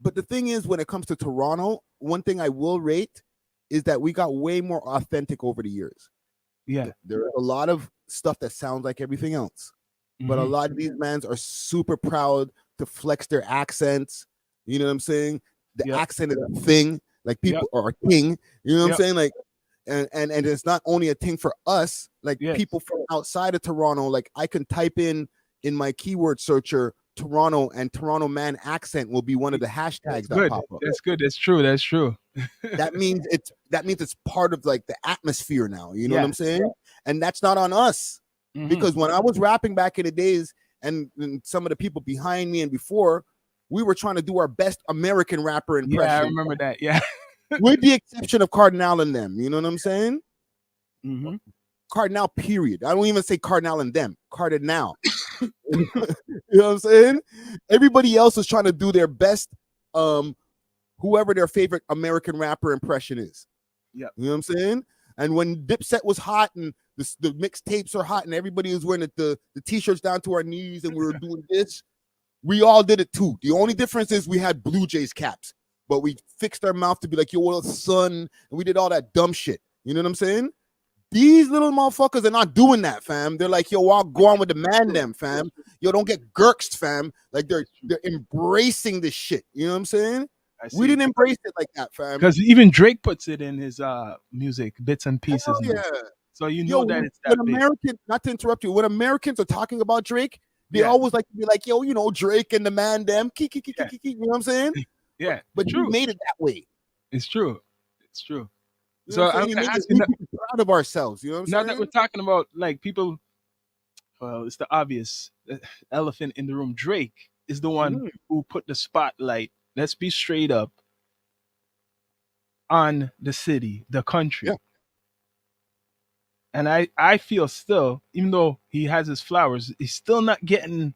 But the thing is, when it comes to Toronto, one thing I will rate is that we got way more authentic over the years. Yeah. There's a lot of stuff that sounds like everything else, but a Mm-hmm. lot of these mans are super proud to flex their accents. You know what I'm saying? The Yep. accent is a thing. Like Yep. people are a king. You know what I'm Yep. saying? Like, and it's not only a thing for us. Like Yes. people from outside of Toronto. Like I can type in my keyword searcher Toronto, and Toronto man accent will be one of the That's hashtags that good. pop up. That's good. That's true. That's true. That means it's part of like the atmosphere now. You know what Yeah. I'm saying? And that's not on us, Mm-hmm. because when I was rapping back in the days, and some of the people behind me and before, we were trying to do our best American rapper Yeah, I impression, remember that. Yeah. with the exception of Cardinal and them. You know what I'm saying? Mm-hmm. Cardinal, period. I don't even say Cardinal and them. Cardinal. You know what I'm saying? Everybody else is trying to do their best, whoever their favorite American rapper impression is. Yeah. You know what I'm saying? And when Dipset was hot and the mixtapes are hot and everybody was wearing the t-shirts down to our knees and we were doing this, we all did it too. The only difference is we had Blue Jays caps, but we fixed our mouth to be like, yo, what son? And we did all that dumb shit. You know what I'm saying? These little motherfuckers are not doing that, fam. They're like, yo, I'll go on with the man them, fam. Yo, don't get gurked, fam. Like they're embracing this shit. You know what I'm saying? I We see. didn't embrace it like that, fam. Because even Drake puts it in his music, bits and Hell pieces now. yeah. So you Yo, know that it's when that big. not to interrupt you, when Americans are talking about Drake, they Yeah. always like to be like, yo, Drake and the man them, kiki, Yeah. you know what I'm saying? Yeah. But he True. made it that way. It's true. It's true. You know So what I'm I'm saying? He gonna made ask us you now, be proud of ourselves. You know what I'm now that we're saying? talking about like people. Well, it's the obvious elephant in the room. Drake is the one Mhm. who put the spotlight. Let's be straight up on the city, the Yeah. country. And I feel still, even though he has his flowers, he's still not getting.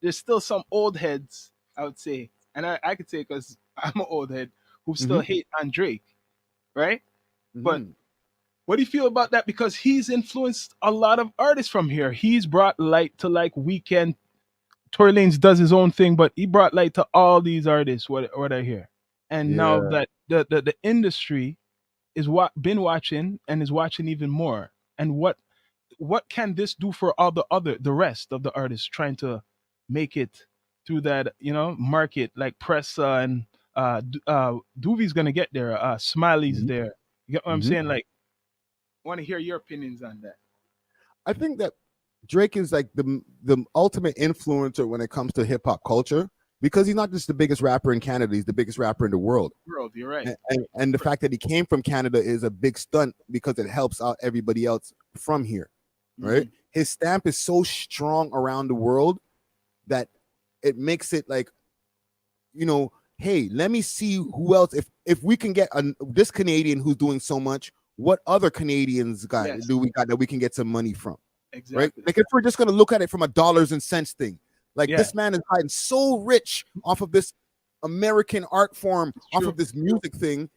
There's still some old heads, I would say, and I could say because I'm an old head who still hmm hate on Drake, right? But hmm what do you feel about that? Because he's influenced a lot of artists from here. He's brought light to like Weekend. Tory Lanez does his own thing, but he brought light to all these artists what are here. And now Yeah. that the industry is what been watching and is watching even more. And what can this do for all the rest of the artists trying to make it through that market like Pressa and Doobie's gonna get there, Smiley's hmm there. You get what I'm hmm saying? Like, I want to hear your opinions on that. I think that Drake is like the ultimate influencer when it comes to hip hop culture, because he's not just the biggest rapper in Canada; he's the biggest rapper in the world. World, you're right. And the fact that he came from Canada is a big stunt because it helps out everybody else from here, right? Hmm. His stamp is so strong around the world that it makes it like, hey, let me see who else. If we can get this Canadian who's doing so much, what other Canadians Yes, do we got that we can get some money from, right? exactly. Like if we're just gonna look at it from a dollars and cents thing, like Yeah, this man is hiding so rich off of this American art form, it's off true. of this music thing,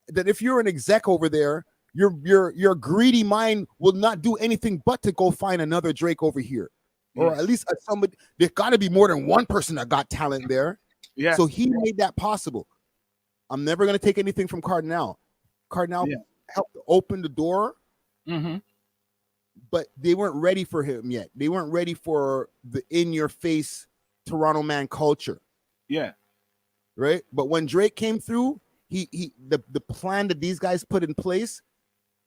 that if you're an exec over there, your greedy mind will not do anything but to go find another Drake over here, or at Yes. least somebody. There's got to be more than one person that got talent there. Yeah. So he made that possible. I'm never gonna take anything from Cardinal. Cardinal Yeah. helped open the door, Hmm. but they weren't ready for him yet. They weren't ready for the in-your-face Toronto man culture, Yeah. right? But when Drake came through, the plan that these guys put in place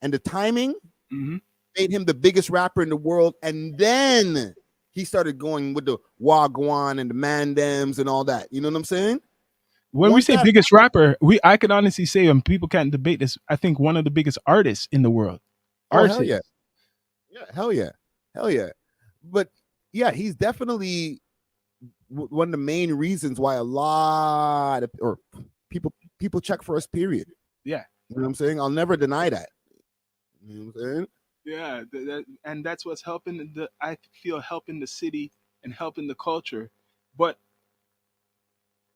and the timing Hmm. made him the biggest rapper in the world. And then he started going with the Wagwan and the Mandems and all that. You know what I'm saying? When we Once say that, biggest rapper, I can honestly say, and people can't debate this, I think one of the biggest artists in the world. oh hell yeah, Artists. yeah, hell yeah. But yeah, he's definitely one of the main reasons why a lot of or people check for us. Period. Yeah. You know what I'm saying? I'll never deny that. You know what I'm saying? Yeah. And that's what's helping I feel helping the city and helping the culture. But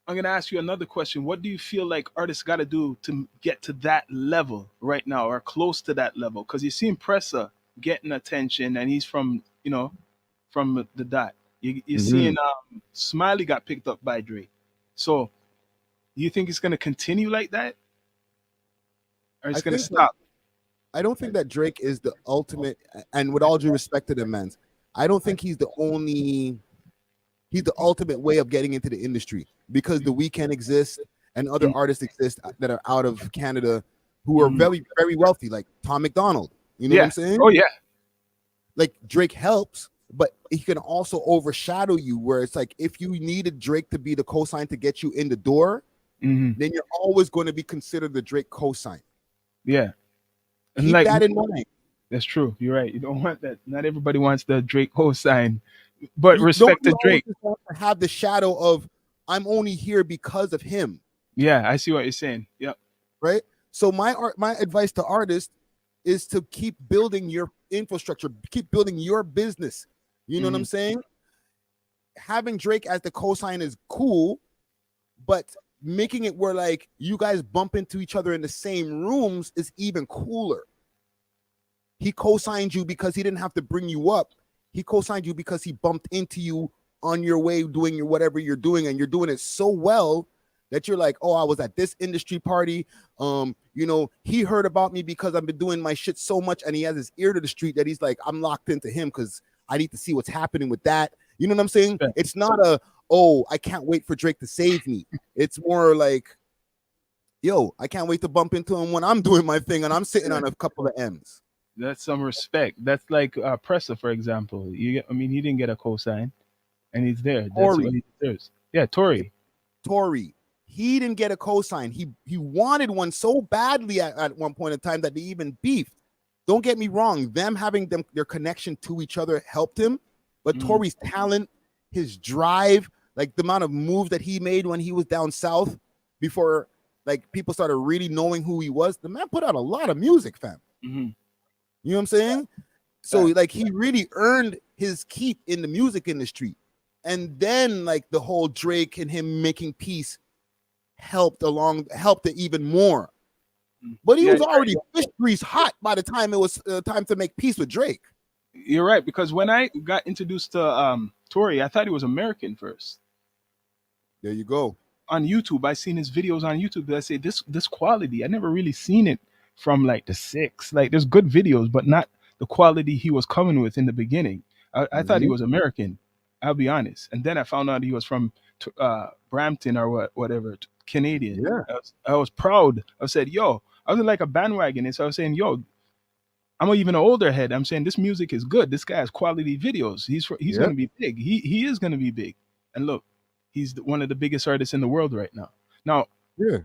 I'm gonna ask you another question. What do you feel like artists got to do to get to that level right now, or close to that level? Because you see Pressa getting attention, and he's from from the dot. You're Mhm. seeing Smiley got picked up by Drake. So You think it's gonna continue like that, or I it's gonna think that stop? I don't think that Drake is the ultimate, and with all due respect to the men's, I don't think he's the ultimate way of getting into the industry, because the Weeknd exists and other Mm, artists exist that are out of Canada who are mm. very, very wealthy, like Tom McDonald. You know what Yeah. I'm saying? Oh yeah. Like Drake helps, but he can also overshadow you. Where it's like if you needed Drake to be the cosign to get you in the door, Hmm. then you're always going to be considered the Drake cosign. Yeah. And Keep like that in mind. that's true. You're right. You don't want that. Not everybody wants the Drake cosign, but You respect nobody to always Drake. just wants to have the shadow of I'm only here because of him, Yeah, I see what you're saying. Yep. right? So my advice to artists is to keep building your infrastructure, keep building your business. You know what I'm Hmm. saying? Having Drake as the cosign is cool, but making it where like you guys bump into each other in the same rooms is even cooler. He co-signed you because he didn't have to bring you up. He co-signed you because he bumped into you on your way doing your whatever you're doing, and you're doing it so well that you're like, oh, I was at this industry party. He heard about me because I've been doing my shit so much, and he has his ear to the street that he's like, I'm locked into him because I need to see what's happening with that. You know what I'm saying? Respect. It's not I can't wait for Drake to save me. It's more like, yo, I can't wait to bump into him when I'm doing my thing and I'm sitting Yeah. on a couple of M's. That's some respect. That's like Presser, for example. I mean, he didn't get a cosign, and he's there. That's what Tory, he deserves. Yeah, Tory. Tory, he didn't get a cosign. He wanted one so badly at one point in time that they even beefed. Don't get me wrong, them having their connection to each other helped him, but Mm. Tory's talent, his drive, like the amount of moves that he made when he was down south before like people started really knowing who he was, the man put out a lot of music, fam. Hmm. You know what I'm saying? So like he really earned his keep in the music industry. And then like the whole Drake and him making peace helped it even more. But he Yeah, was already fish grease hot by the time it was time to make peace with Drake. you're right. Because when I got introduced to Tory, I thought he was American first. There you go. On YouTube, I seen his videos on YouTube. That I say this quality. I never really seen it from like the six. Like there's good videos, but not the quality he was coming with in the beginning. I thought he Mhm. was American. I'll be honest. And then I found out he was from Brampton or whatever, Canadian. Yeah. I was proud. I said, yo, I was in like a bandwagon, and so I was saying, yo, I'm even an older head. I'm saying this music is good. This guy has quality videos. He's Yeah. gonna be big. He is gonna be big. And look, he's one of the biggest artists in the world right now. Now, Yeah.